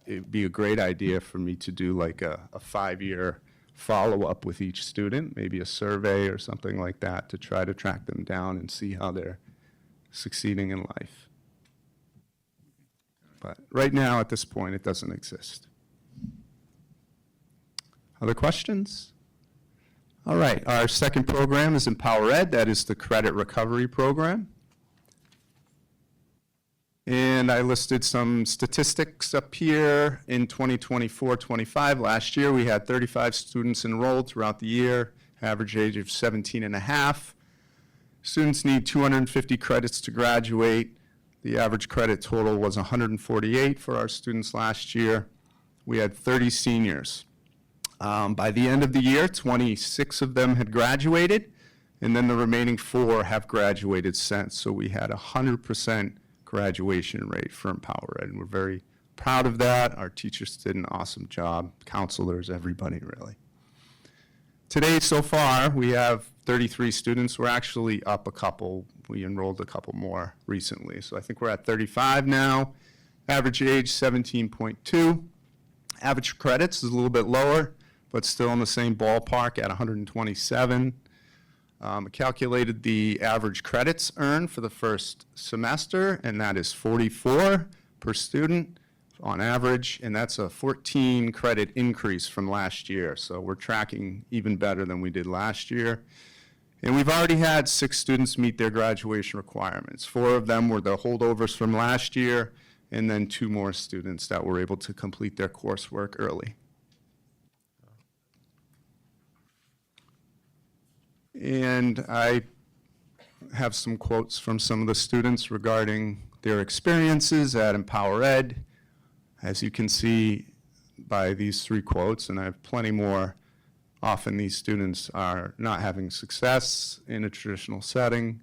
it'd be a great idea for me to do like a 5-year follow-up with each student, maybe a survey or something like that, to try to track them down and see how they're succeeding in life. But right now, at this point, it doesn't exist. Other questions? All right, our second program is Empower Ed. That is the credit recovery program. And I listed some statistics up here. In 2024-25, last year, we had 35 students enrolled throughout the year, average age of 17 and a half. Students need 250 credits to graduate. The average credit total was 148 for our students last year. We had 30 seniors. By the end of the year, 26 of them had graduated, and then the remaining 4 have graduated since. So we had 100% graduation rate for Empower Ed, and we're very proud of that. Our teachers did an awesome job, counselors, everybody really. Today, so far, we have 33 students. We're actually up a couple. We enrolled a couple more recently. So I think we're at 35 now. Average age, 17.2. Average credits is a little bit lower, but still in the same ballpark at 127. Calculated the average credits earned for the first semester, and that is 44 per student on average, and that's a 14 credit increase from last year. So we're tracking even better than we did last year. And we've already had 6 students meet their graduation requirements. 4 of them were the holdovers from last year, and then 2 more students that were able to complete their coursework early. And I have some quotes from some of the students regarding their experiences at Empower Ed. As you can see by these 3 quotes, and I have plenty more, often these students are not having success in a traditional setting,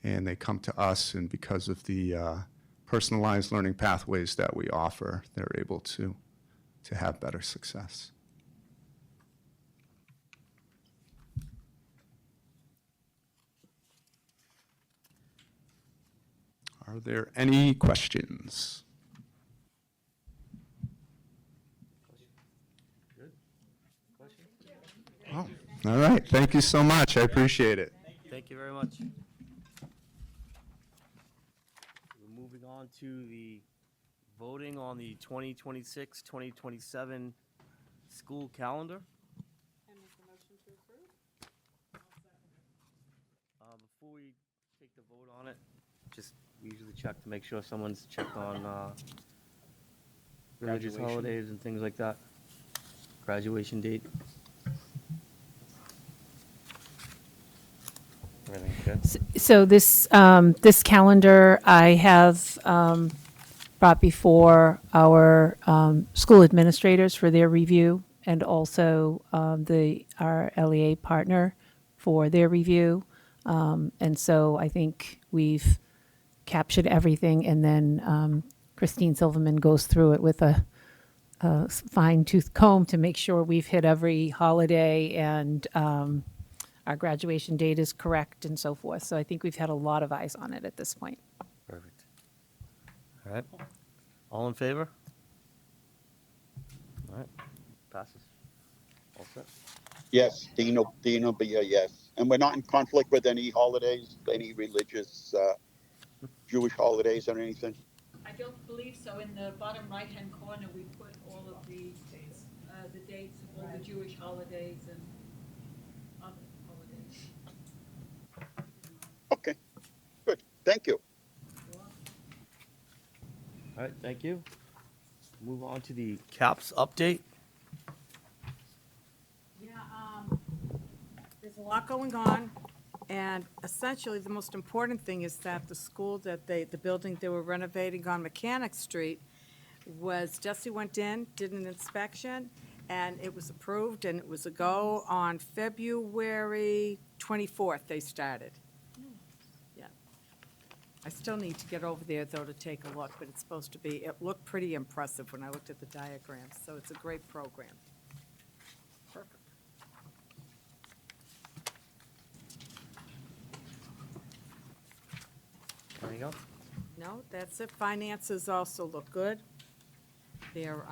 and they come to us, and because of the personalized learning pathways that we offer, they're able to have better success. Are there any questions? Oh, all right. Thank you so much. I appreciate it. Thank you very much. We're moving on to the voting on the 2026-2027 school calendar. Before we take the vote on it, just we usually check to make sure someone's checked on religious Graduation. holidays and things like that. Graduation date. Everything good? So this calendar I have brought before our school administrators for their review, and also our LEA partner for their review. And so I think we've captured everything, and then Christine Silverman goes through it with a fine-tooth comb to make sure we've hit every holiday and our graduation date is correct and so forth. So I think we've had a lot of eyes on it at this point. Perfect. All right. All in favor? All right. Passes. All set. Yes, Dean will be a yes. And we're not in conflict with any holidays, any religious Jewish holidays or anything? I don't believe so. In the bottom right-hand corner, we put all of the the dates of all the Jewish holidays and other holidays. Okay, good. Thank you. All right, thank you. Move on to the CAPS update. Yeah, there's a lot going on, and essentially, the most important thing is that the school that the building they were renovating on Mechanic Street Jesse went in, did an inspection, and it was approved, and it was a go on February 24th, they started. Yeah. I still need to get over there, though, to take a look, but it's supposed to be, it looked pretty impressive when I looked at the diagrams, so it's a great program. Perfect. Anything else? No, that's it. Finances also look good. Their,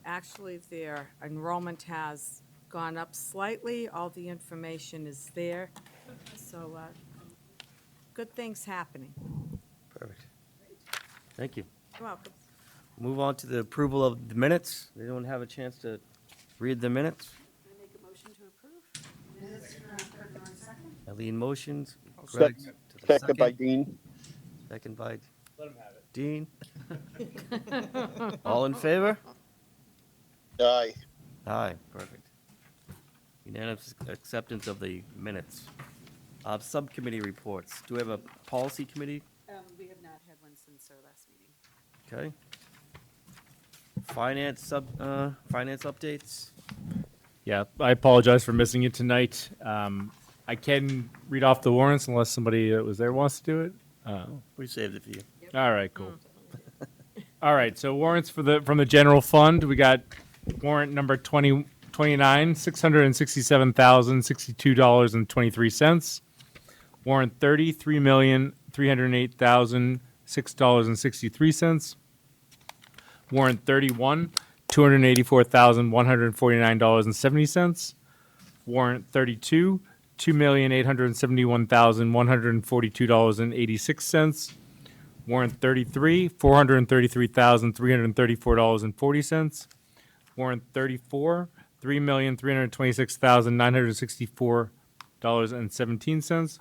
actually, their enrollment has gone up slightly. All the information is there. So, good things happening. Perfect. Thank you. You're welcome. Move on to the approval of the minutes. They don't have a chance to read the minutes. Can I make a motion to approve? Eileen motions. Sec- Greg to the Second by Dean. Second by Let him have it. Dean. All in favor? Aye. Aye, perfect. Unanimous acceptance of the minutes. Subcommittee reports. Do we have a policy committee? We have not had one since our last meeting. Okay. Finance updates. Yeah, I apologize for missing it tonight. I can read off the warrants unless somebody that was there wants to do it. We saved it for you. All right, cool. All right, so warrants from the general fund. We got warrant number 29, $667,062.23. Warrant 30, $3,308,006.63. Warrant 31, $284,149.70. Warrant 32, $2,871,142.86. Warrant 33, $433,334.40. Warrant 34, $3,326,964.17.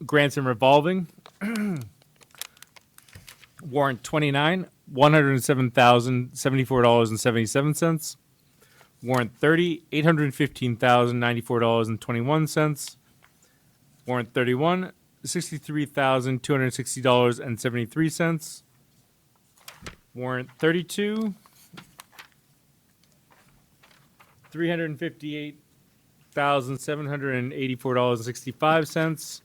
Grants and revolving. Warrant 29, $107,074.77. Warrant 30, $815,094.21. Warrant 31, $63,260.73. Warrant 32, $358,784.65.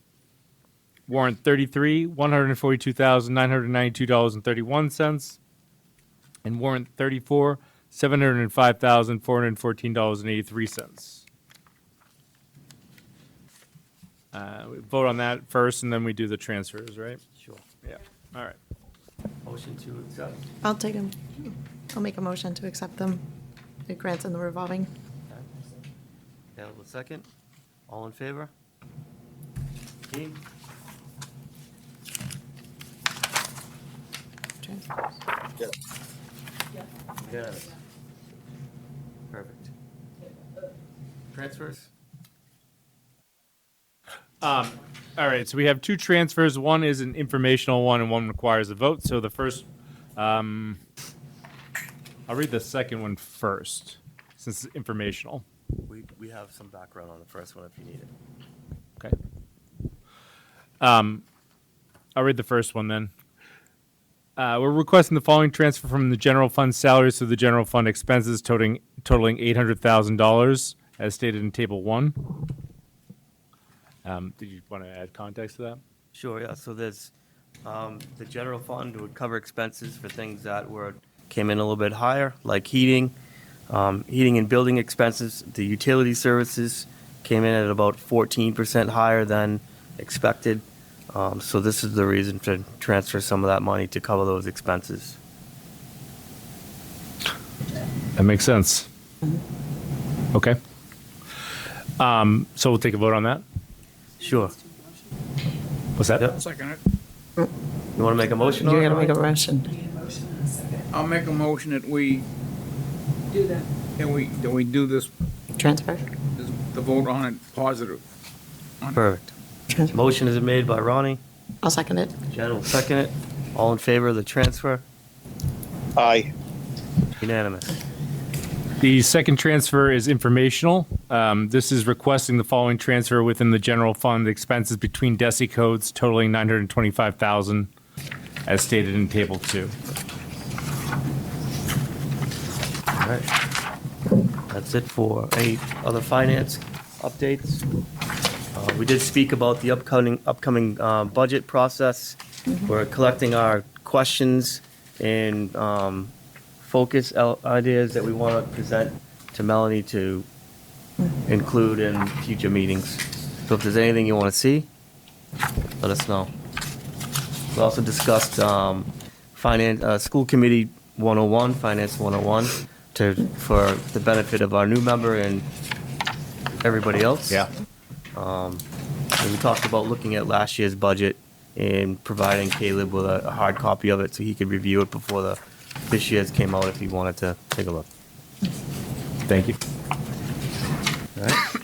Warrant 33, $142,992.31. And warrant 34, $705,414.83. We vote on that first, and then we do the transfers, right? Sure. Yeah. All right. Motion to accept. I'll take them. I'll make a motion to accept them. The grants and the revolving. Available second. All in favor? Dean? Transfers. Yes. Perfect. Transfers? All right, so we have two transfers. One is an informational one, and one requires a vote. So the first, I'll read the second one first, since it's informational. We have some background on the first one if you need it. Okay. I'll read the first one then. We're requesting the following transfer from the general fund salaries to the general fund expenses totaling $800,000, as stated in Table 1. Did you want to add context to that? Sure, yeah, so there's, the general fund would cover expenses for things that came in a little bit higher, like heating and building expenses. The utility services came in at about 14% higher than expected. So this is the reason to transfer some of that money to cover those expenses. That makes sense. Okay. So we'll take a vote on that. Sure. What's that? Yep. Second it. You want to make a motion on You're it? gonna make a motion. I'll make a motion that we Do that. that we do this, Transfer? the vote on it positive. Perfect. Transfer. Motion is made by Ronnie. I'll second it. Jen will second it. All in favor of the transfer? Aye. Unanimous. The second transfer is informational. This is requesting the following transfer within the general fund expenses between DESI codes totaling $925,000 as stated in Table 2. All right. That's it for any other finance updates. We did speak about the upcoming budget process. We're collecting our questions and focus ideas that we want to present to Melanie to include in future meetings. So if there's anything you want to see, let us know. We also discussed School Committee 101, Finance 101, for the benefit of our new member and everybody else. Yeah. And we talked about looking at last year's budget and providing Caleb with a hard copy of it so he could review it before this year's came out if he wanted to take a look. Thank you. All right.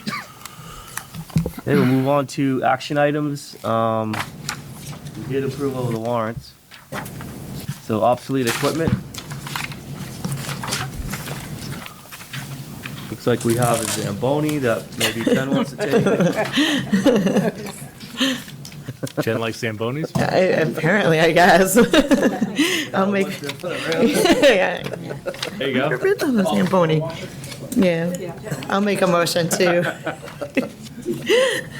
Okay, we'll move on to action items. We did approval of the warrants. So obsolete equipment. Looks like we have a Zamboni that maybe Jen wants to take. Jen likes Zambonis? Apparently, I guess. I'll make. Yeah. There you go. Get rid of the Zamboni. Yeah. I'll make a motion to.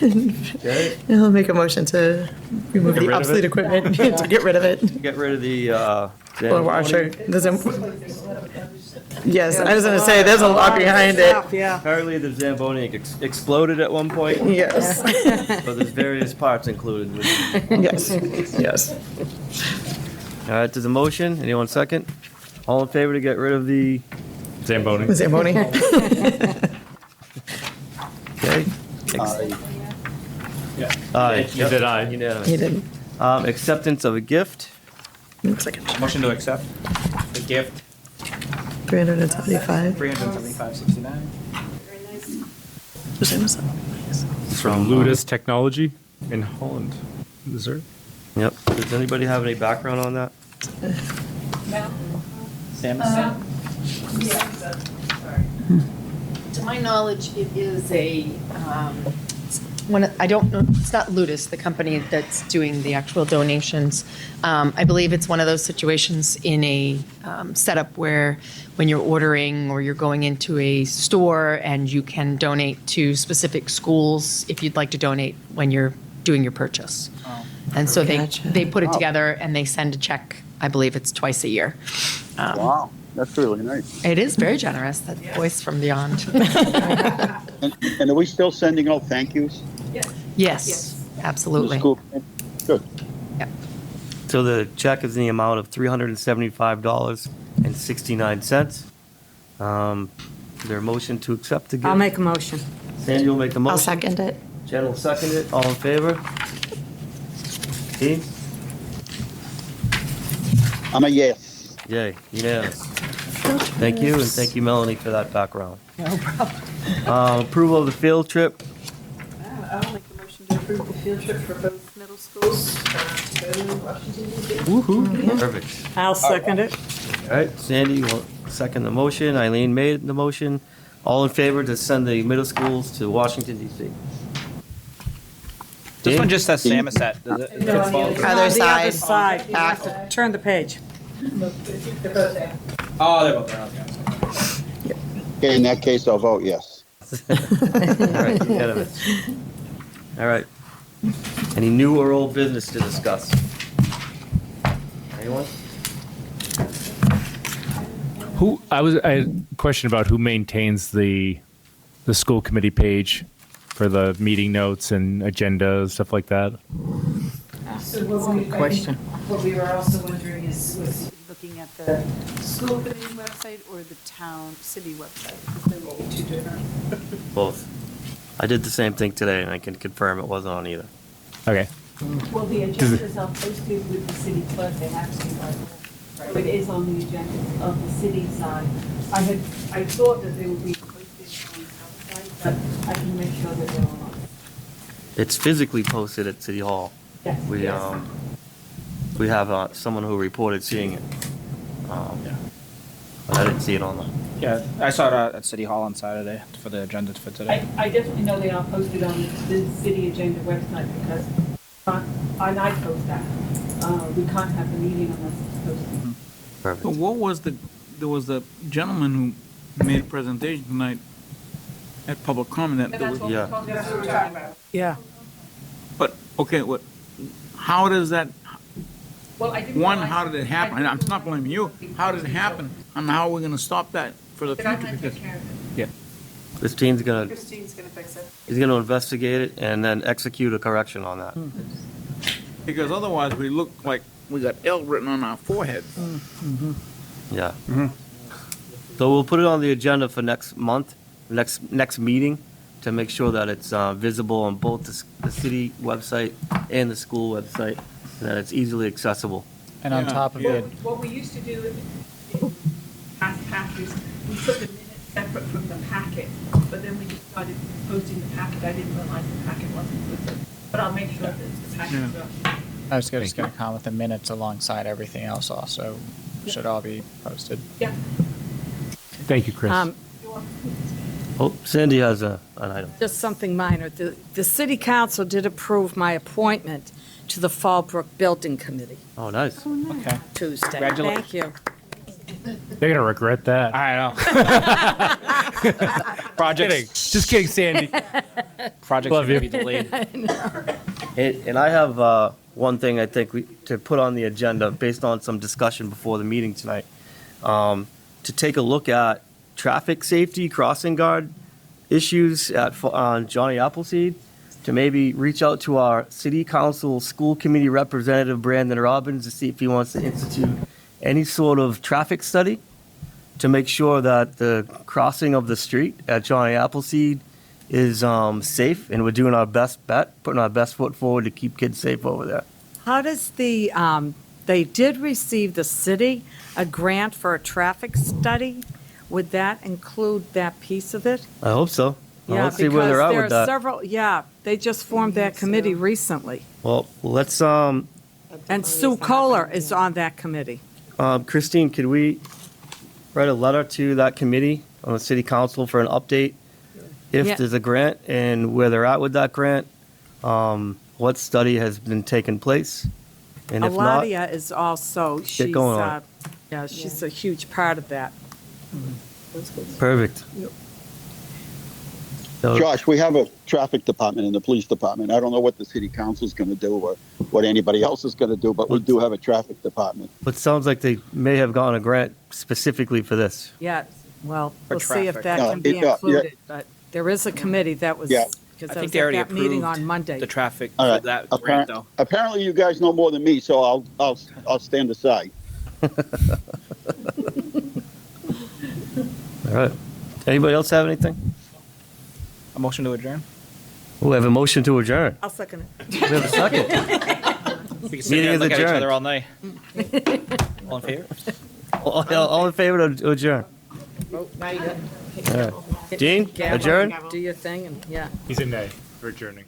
Okay, I'll make a motion to remove Get the rid of obsolete it? equipment, to get rid of it. get rid of the Or Zamboni. washer. Yes, I was gonna say, there's a lot behind it. Yeah. Apparently the Zamboni exploded at one point, Yes, so there's various parts included with it. yes, yes. All right, there's a motion. Anyone second? All in favor to get rid of the, Zamboni. Zamboni. okay? Aye. You did aye. Unanimous. He didn't. Acceptance of a gift. Second. Motion to accept the gift, 375. $375.69. Whose name was that? It's From Ludus Technology in Holland, Missouri. Yep. Does anybody have any background on that? Sam? To my knowledge, it is I don't know, it's not Ludus, the company that's doing the actual donations. I believe it's one of those situations in a setup where when you're ordering or you're going into a store and you can donate to specific schools if you'd like to donate when you're doing your purchase. And so Gotcha. they put it together and they send a check, I believe it's twice a year. Wow, that's really nice. It is very generous, that voice from beyond. And are we still sending out thank yous? Yes, to the absolutely. school? Good. Yep. So the check is in the amount of $375.69. Is there a motion to accept the gift? I'll make a motion. Sandy will make the motion. I'll second it. Jen will second it. All in favor? Dean? I'm a yes. Yay, unanimous. Thank you, and thank you, Melanie, for that background. No problem. Approval of the field trip. I'll make a motion to approve the field trip for both middle schools to Washington, D.C. Woohoo. Perfect. I'll second it. All right, Sandy will second the motion. Eileen made the motion. All in favor to send the middle schools to Washington, D.C.? This one just says Samoset. Does it? No, on the Other on the side. other side. You have to turn the page. Oh, they're both there. Okay. Okay, in that case, I'll vote yes. All right, unanimous. All right. Any new or old business to discuss? Anyone? I had a question about who maintains the school committee page for the meeting notes and agenda, stuff like that. Good question. What we were also wondering was looking at the school committee website or the town, city website, because they will be two different. Both. I did the same thing today, and I can confirm it wasn't on either. Okay. Well, the agendas are posted with the city clerk, they have to be like. So it is on the agenda of the city side. I thought that they would be posted on our side, but I can make sure that they're on. It's physically posted at City Hall. Yes. We have someone who reported seeing it. But I didn't see it on the. Yeah, I saw it at City Hall on Saturday for the agenda for today. I definitely know they are posted on the city agenda website because, and I post that. We can't have the meeting unless it's posted. Perfect. But what was there was the gentleman who made a presentation tonight at public comment that there was, Yeah. Yeah. but, okay, how does that, Well, I didn't one, realize- how did it happen? I'm not blaming you. How did it happen? And how are we gonna stop that for the future? Because Christine's gonna, Christine's gonna fix it. he's gonna investigate it and then execute a correction on that. Because otherwise, we look like we got L written on our forehead. Yeah. So we'll put it on the agenda for next month, next meeting, to make sure that it's visible on both the city website and the school website, and that it's easily accessible. And on top of it, What we used to do in past packages, we put the minutes separate from the packet, but then we just started posting the packet. I didn't realize the packet wasn't posted. But I'll make sure that the packet's up. I was just going to comment the minutes alongside everything else also should all be posted. Yeah. Thank you, Chris. Oh, Sandy has an item. Just something minor. The city council did approve my appointment to the Fallbrook Building Committee Oh, nice. Okay. Tuesday. Congratulations. Thank you. They're gonna regret that. I know. Projects. Just kidding, Sandy. Projects Love are going you. to be delayed. And I have one thing I think to put on the agenda based on some discussion before the meeting tonight, to take a look at traffic safety crossing guard issues on Johnny Appleseed, to maybe reach out to our city council school committee representative Brandon Robbins to see if he wants to institute any sort of traffic study to make sure that the crossing of the street at Johnny Appleseed is safe, and we're doing our best bet, putting our best foot forward to keep kids safe over there. How does they did receive the city a grant for a traffic study? Would that include that piece of it? I hope so. Yeah, Let's see where they're at with because there are that. several, they just formed that committee recently. Well, let's, And Sue Kohler is on that committee. Christine, could we write a letter to that committee on the city council for an update? If Yeah. there's a grant and where they're at with that grant, what study has been taking place? And if not, Aladia is also, she's, going on she's a huge part of that. perfect. So- Josh, we have a traffic department and the police department. I don't know what the city council's going to do or what anybody else is going to do, but we do have a traffic department. But it sounds like they may have gotten a grant specifically for this. Yeah, well, For we'll see if traffic. that No, can be yeah. included, but there is a committee that was, Yeah. because I I think was they at already that meeting approved on Monday. the traffic All for right. that grant, though. Apparently, you guys know more than me, so I'll stand aside. All right. Anybody else have anything? A motion to adjourn? We have a motion to adjourn. I'll second it. We have a second. We can sit Meeting there is and look at each adjourned. other all night. All in favor? All in favor to adjourn? Oh, now you got. All right. Dean, Gavel, adjourn? Do your thing, and, yeah. He's a nay for adjourning.